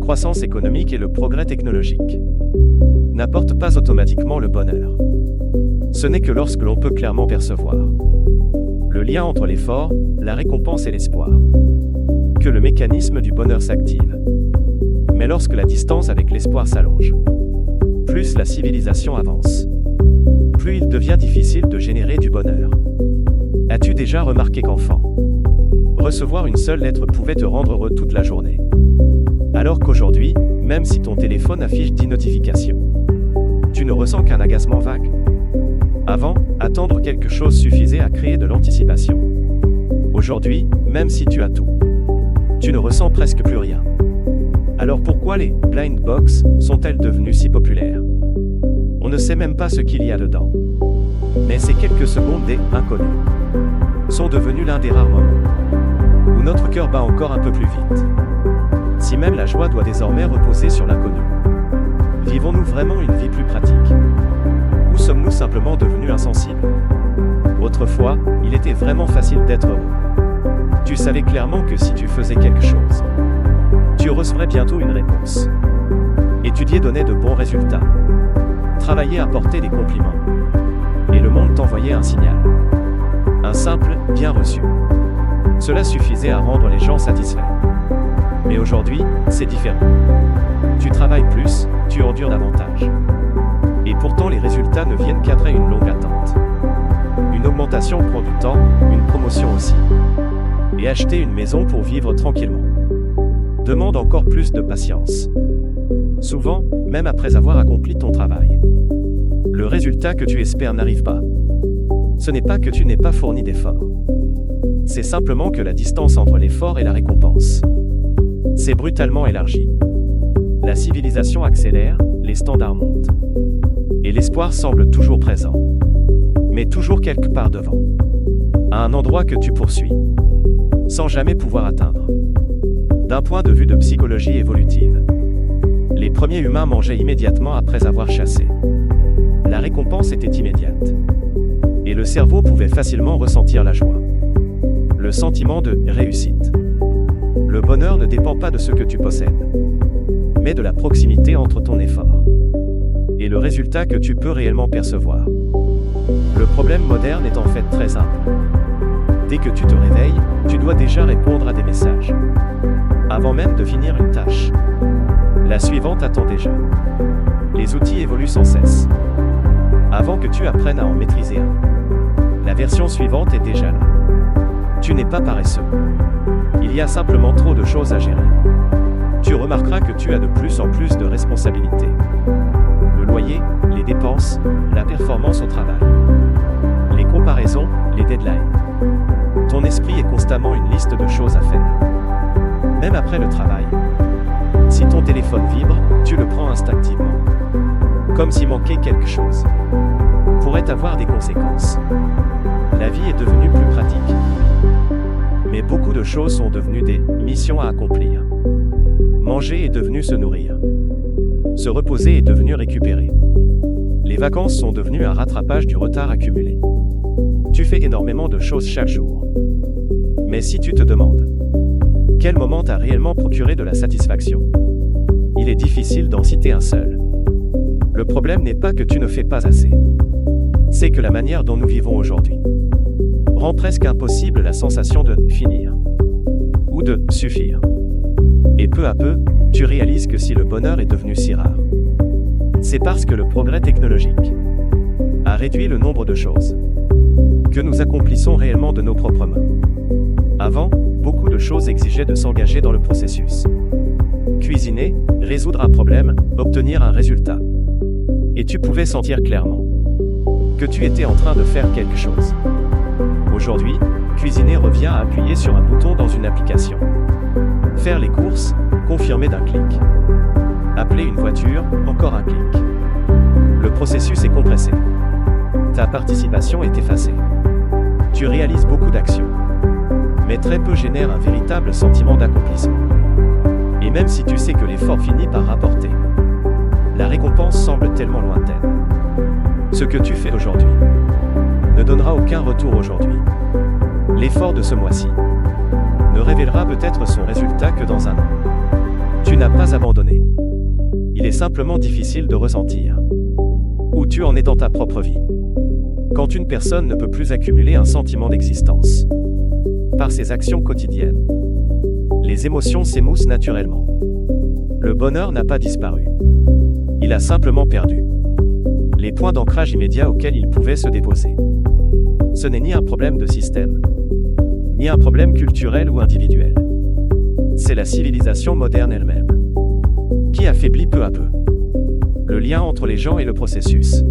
croissance économique et le progrès technologique n'apportent pas automatiquement le bonheur. Ce n'est que lorsque l'on peut clairement percevoir le lien entre l'effort, la récompense et l'espoir que le mécanisme du bonheur s'active. Mais lorsque la distance avec l'espoir s'allonge, plus la civilisation avance, plus il devient difficile de générer du bonheur. As-tu déjà remarqué qu'enfant, recevoir une seule lettre pouvait te rendre heureux toute la journée? Alors qu'aujourd'hui, même si ton téléphone affiche 10 notifications, tu ne ressens qu'un agacement vague. Avant, attendre quelque chose suffisait à créer de l'anticipation. Aujourd'hui, même si tu as tout, tu ne ressens presque plus rien. Alors pourquoi les blind box sont-elles devenues si populaires? On ne sait même pas ce qu'il y a dedans. Mais ces quelques secondes des inconnus sont devenus l'un des rares moments où notre cœur bat encore un peu plus vite. Si même la joie doit désormais reposer sur l'inconnu, vivons-nous vraiment une vie plus pratique? Ou sommes-nous simplement devenus insensibles? Autrefois, il était vraiment facile d'être heureux. Tu savais clairement que si tu faisais quelque chose, tu recevrais bientôt une réponse. Étudier donnait de bons résultats. Travailler apportait des compliments. Et le monde t'envoyait un signal. Un simple « bien reçu ». Cela suffisait à rendre les gens satisfaits. Mais aujourd'hui, c'est différent. Tu travailles plus, tu endures davantage. Et pourtant les résultats ne viennent qu'après une longue attente. Une augmentation prend du temps, une promotion aussi. Et acheter une maison pour vivre tranquillement demande encore plus de patience. Souvent, même après avoir accompli ton travail, le résultat que tu espères n'arrive pas. Ce n'est pas que tu n'aies pas fourni d'efforts. C'est simplement que la distance entre l'effort et la récompense s'est brutalement élargie. La civilisation accélère, les standards montent. Et l'espoir semble toujours présent. Mais toujours quelque part devant. À un endroit que tu poursuis, sans jamais pouvoir atteindre. D'un point de vue de psychologie évolutive, les premiers humains mangeaient immédiatement après avoir chassé. La récompense était immédiate. Et le cerveau pouvait facilement ressentir la joie. Le sentiment de réussite. Le bonheur ne dépend pas de ce que tu possèdes, mais de la proximité entre ton effort et le résultat que tu peux réellement percevoir. Le problème moderne est en fait très simple. Dès que tu te réveilles, tu dois déjà répondre à des messages. Avant même de finir une tâche, la suivante attend déjà. Les outils évoluent sans cesse. Avant que tu apprennes à en maîtriser un, la version suivante est déjà là. Tu n'es pas paresseux. Il y a simplement trop de choses à gérer. Tu remarqueras que tu as de plus en plus de responsabilités. Le loyer, les dépenses, la performance au travail, les comparaisons, les deadlines. Ton esprit est constamment une liste de choses à faire. Même après le travail. Si ton téléphone vibre, tu le prends instinctivement. Comme s'il manquait quelque chose. Pourrait avoir des conséquences. La vie est devenue plus pratique. Mais beaucoup de choses sont devenues des missions à accomplir. Manger est devenu se nourrir. Se reposer est devenu récupérer. Les vacances sont devenues un rattrapage du retard accumulé. Tu fais énormément de choses chaque jour. Mais si tu te demandes quel moment t'a réellement procuré de la satisfaction, il est difficile d'en citer un seul. Le problème n'est pas que tu ne fais pas assez. C'est que la manière dont nous vivons aujourd'hui rend presque impossible la sensation de finir ou de suffire. Et peu à peu, tu réalises que si le bonheur est devenu si rare, c'est parce que le progrès technologique a réduit le nombre de choses que nous accomplissons réellement de nos propres mains. Avant, beaucoup de choses exigeaient de s'engager dans le processus. Cuisiner, résoudre un problème, obtenir un résultat. Et tu pouvais sentir clairement que tu étais en train de faire quelque chose. Aujourd'hui, cuisiner revient à appuyer sur un bouton dans une application. Faire les courses, confirmer d'un clic. Appeler une voiture, encore un clic. Le processus est compressé. Ta participation est effacée. Tu réalises beaucoup d'actions, mais très peu génèrent un véritable sentiment d'accomplissement. Et même si tu sais que l'effort finit par rapporter, la récompense semble tellement lointaine. Ce que tu fais aujourd'hui ne donnera aucun retour aujourd'hui. L'effort de ce mois-ci ne révélera peut-être son résultat que dans un an. Tu n'as pas abandonné. Il est simplement difficile de ressentir où tu en es dans ta propre vie. Quand une personne ne peut plus accumuler un sentiment d'existence par ses actions quotidiennes, les émotions s'émoussent naturellement. Le bonheur n'a pas disparu. Il a simplement perdu les points d'ancrage immédiat auxquels il pouvait se déposer. Ce n'est ni un problème de système, ni un problème culturel ou individuel. C'est la civilisation moderne elle-même qui affaiblit peu à peu le lien entre les gens et le processus